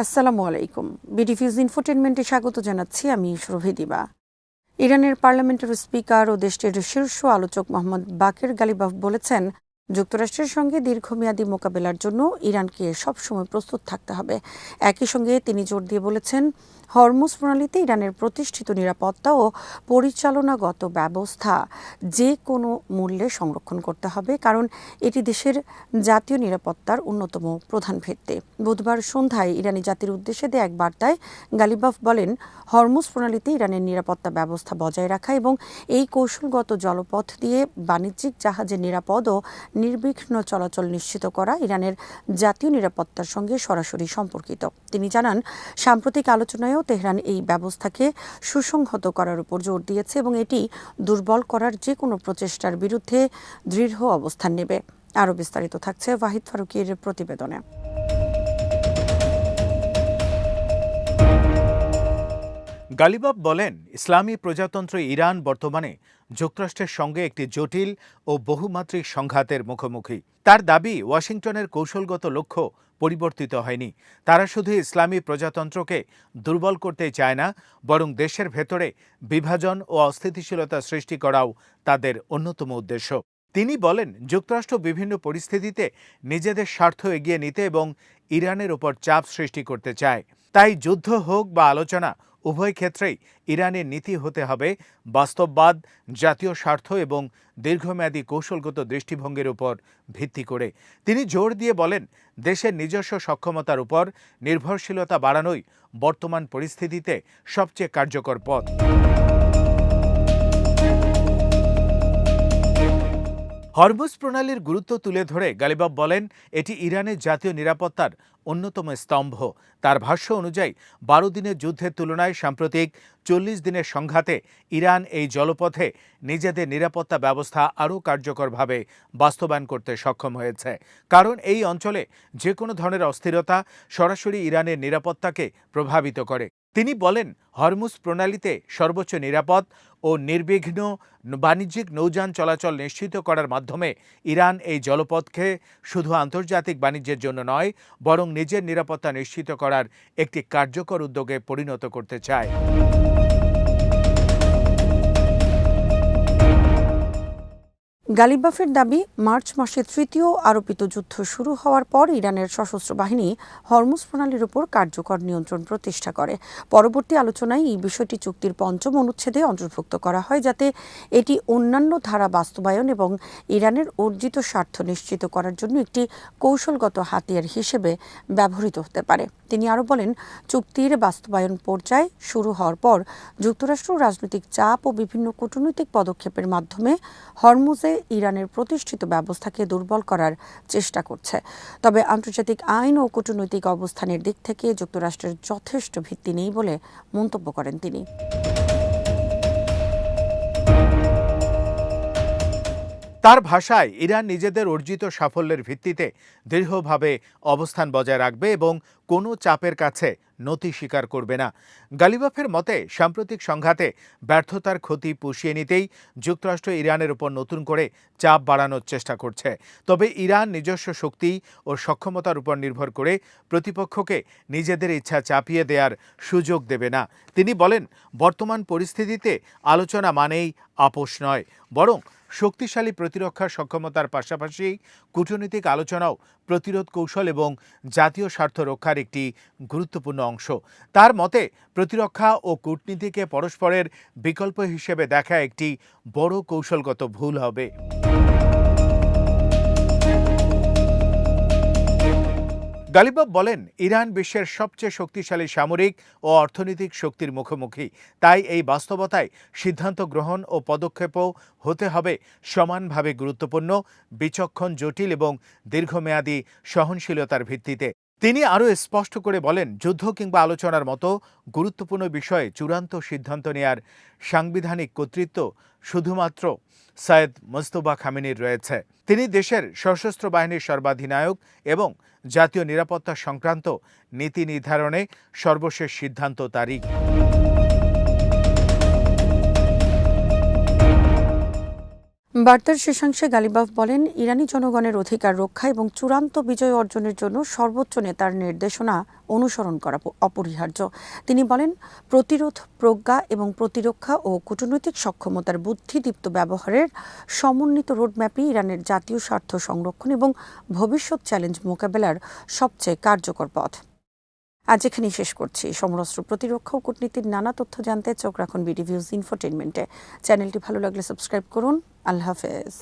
আসসালামু আলাইকুম। বিডিফিউজ ইনফোটেনমেন্টে স্বাগত জানাচ্ছি আমি সুরভি দিবা। ইরানের পার্লামেন্টের স্পিকার ও দেশটির শীর্ষ আলোচক মোহাম্মদ বাকের গালিবাফ বলেছেন, যুক্তরাষ্ট্রের সঙ্গে দীর্ঘমেয়াদী মোকাবেলার জন্য ইরানকে সবসময় প্রস্তুত থাকতে হবে। একই সঙ্গে তিনি জোর দিয়ে বলেছেন, হরমুজ প্রণালীতে ইরানের প্রতিষ্ঠিত নিরাপত্তা ও পরিচালনাগত ব্যবস্থা যে কোনো মূল্যে সংরক্ষণ করতে হবে, কারণ এটি দেশের জাতীয় নিরাপত্তার অন্যতম প্রধান ভিত্তি। বুধবার সন্ধ্যায় ইরানি জাতির উদ্দেশ্যে দেয়া এক বার্তায় গালিবাফ বলেন, হরমুজ প্রণালীতে ইরানের নিরাপত্তা ব্যবস্থা বজায় রাখা এবং এই কৌশলগত জলপথ দিয়ে বাণিজ্যিক জাহাজের নিরাপদ ও নির্বিঘ্ন চলাচল নিশ্চিত করা ইরানের জাতীয় নিরাপত্তার সঙ্গে সরাসরি সম্পর্কিত। তিনি জানান, সাম্প্রতিক আলোচনায়ও তেহরান এই ব্যবস্থাকে সুসংহত করার উপর জোর দিয়েছে এবং এটি দুর্বল করার যে কোনো প্রচেষ্টার বিরুদ্ধে দৃঢ় অবস্থান নেবে। আরও বিস্তারিত থাকছে ওয়াহিদ ফারুকীর প্রতিবেদনে। গালিবাফ বলেন, ইসলামী প্রজাতন্ত্র ইরান বর্তমানে যুক্তরাষ্ট্রের সঙ্গে একটি জটিল ও বহুমাত্রিক সংঘাতের মুখোমুখি। তার দাবি, ওয়াশিংটনের কৌশলগত লক্ষ্য পরিবর্তিত হয়নি। তারা শুধু ইসলামী প্রজাতন্ত্রকে দুর্বল করতে চায় না, বরং দেশের ভেতরে বিভাজন ও অস্থিতিশীলতা সৃষ্টি করাও তাদের অন্যতম উদ্দেশ্য। তিনি বলেন, যুক্তরাষ্ট্র বিভিন্ন পরিস্থিতিতে নিজেদের স্বার্থ এগিয়ে নিতে এবং ইরানের ওপর চাপ সৃষ্টি করতে চায়। তাই যুদ্ধ হোক বা আলোচনা, উভয় ক্ষেত্রেই ইরানের নীতি হতে হবে বাস্তববাদ, জাতীয় স্বার্থ এবং দীর্ঘমেয়াদী কৌশলগত দৃষ্টিভঙ্গির উপর ভিত্তি করে। তিনি জোর দিয়ে বলেন, দেশের নিজস্ব সক্ষমতার উপর নির্ভরশীলতা বাড়ানোই বর্তমান পরিস্থিতিতে সবচেয়ে কার্যকর পথ। হরমুজ প্রণালীর গুরুত্ব তুলে ধরে গালিবাফ বলেন, এটি ইরানের জাতীয় নিরাপত্তার অন্যতম স্তম্ভ। তার ভাষ্য অনুযায়ী 12 দিনের যুদ্ধের তুলনায় সাম্প্রতিক 40 দিনের সংঘাতে ইরান এই জলপথে নিজেদের নিরাপত্তা ব্যবস্থা আরও কার্যকরভাবে বাস্তবায়ন করতে সক্ষম হয়েছে। কারণ এই অঞ্চলে যে কোনো ধরনের অস্থিরতা সরাসরি ইরানের নিরাপত্তাকে প্রভাবিত করে। তিনি বলেন, হরমুজ প্রণালীতে সর্বোচ্চ নিরাপদ ও নির্বিঘ্ন বাণিজ্যিক নৌযান চলাচল নিশ্চিত করার মাধ্যমে ইরান এই জলপথকে শুধু আন্তর্জাতিক বাণিজ্যের জন্য নয়, বরং নিজের নিরাপত্তা নিশ্চিত করার একটি কার্যকর উদ্যোগে পরিণত করতে চায়। গালিবাফের দাবি, মার্চ মাসে তৃতীয় আরোপিত যুদ্ধ শুরু হওয়ার পর ইরানের সশস্ত্র বাহিনী হরমুজ প্রণালীর উপর কার্যকর নিয়ন্ত্রণ প্রতিষ্ঠা করে। পরবর্তী আলোচনায় এই বিষয়টি চুক্তির 5ম অনুচ্ছেদে অন্তর্ভুক্ত করা হয়, যাতে এটি অন্যান্য ধারা বাস্তবায়ন এবং ইরানের অর্জিত স্বার্থ নিশ্চিত করার জন্য একটি কৌশলগত হাতিয়ার হিসেবে ব্যবহৃত হতে পারে। তিনি আরও বলেন, চুক্তির বাস্তবায়ন পর্যায়ে শুরু হওয়ার পর যুক্তরাষ্ট্র রাজনৈতিক চাপ ও বিভিন্ন কূটনৈতিক পদক্ষেপের মাধ্যমে হরমুজে ইরানের প্রতিষ্ঠিত ব্যবস্থাকে দুর্বল করার চেষ্টা করছে। তবে আন্তর্জাতিক আইন ও কূটনৈতিক অবস্থানের দিক থেকে যুক্তরাষ্ট্রের যথেষ্ট ভিত্তি নেই বলে মন্তব্য করেন তিনি। তার ভাষায়, ইরান নিজেদের অর্জিত সাফল্যের ভিত্তিতে দৃঢ়ভাবে অবস্থান বজায় রাখবে এবং কোনো চাপের কাছে নতি স্বীকার করবে না। গালিবাফের মতে, সাম্প্রতিক সংঘাতে ব্যর্থতার ক্ষতি পুষিয়ে নিতেই যুক্তরাষ্ট্র ইরানের উপর নতুন করে চাপ বাড়ানোর চেষ্টা করছে। তবে ইরান নিজস্ব শক্তি ও সক্ষমতার উপর নির্ভর করে প্রতিপক্ষকে নিজেদের ইচ্ছা চাপিয়ে দেওয়ার সুযোগ দেবে না। তিনি বলেন, বর্তমান পরিস্থিতিতে আলোচনা মানেই আপোষ নয়, বরং শক্তিশালী প্রতিরক্ষা সক্ষমতার পাশাপাশি কূটনৈতিক আলোচনাও প্রতিরোধ কৌশল এবং জাতীয় স্বার্থ রক্ষার একটি গুরুত্বপূর্ণ অংশ। তার মতে, প্রতিরক্ষা ও কূটনীতিকে পরস্পরের বিকল্প হিসেবে দেখা একটি বড় কৌশলগত ভুল হবে। গালিবাফ বলেন, ইরান বিশ্বের সবচেয়ে শক্তিশালী সামরিক ও অর্থনৈতিক শক্তির মুখোমুখি। তাই এই বাস্তবতায় সিদ্ধান্ত গ্রহণ ও পদক্ষেপও হতে হবে সমানভাবে গুরুত্বপূর্ণ, বিচক্ষণ, জটিল এবং দীর্ঘমেয়াদী সহনশীলতার ভিত্তিতে। তিনি আরও স্পষ্ট করে বলেন, যুদ্ধ কিংবা আলোচনার মতো গুরুত্বপূর্ণ বিষয়ে চূড়ান্ত সিদ্ধান্ত নেয়ার সাংবিধানিক কর্তৃত্ব শুধুমাত্র সৈয়দ মুজতবা খামেনির রয়েছে। তিনি দেশের সশস্ত্র বাহিনীর সর্বাধিনায়ক এবং জাতীয় নিরাপত্তা সংক্রান্ত নীতি নির্ধারণে সর্বশেষ সিদ্ধান্ত তারই। বার্তার শেষাংশে গালিবাফ বলেন, ইরানি জনগণের অধিকার রক্ষা এবং চূড়ান্ত বিজয় অর্জনের জন্য সর্বোচ্চ নেতার নির্দেশনা অনুসরণ করা অপরিহার্য। তিনি বলেন, প্রতিরোধ, প্রজ্ঞা এবং প্রতিরক্ষা ও কূটনৈতিক সক্ষমতার বুদ্ধিদীপ্ত ব্যবহারের সমন্বিত রোডম্যাপই ইরানের জাতীয় স্বার্থ সংরক্ষণ এবং ভবিষ্যৎ চ্যালেঞ্জ মোকাবেলার সবচেয়ে কার্যকর পথ। আজ এখানেই শেষ করছি। সমরাস্ত্র, প্রতিরক্ষা ও কূটনীতির নানা তথ্য জানতে চোখ রাখুন বিডি নিউজ ইনফোটেইনমেন্টে। চ্যানেলটি ভালো লাগলে সাবস্ক্রাইব করুন। আল্লাহ হাফেজ।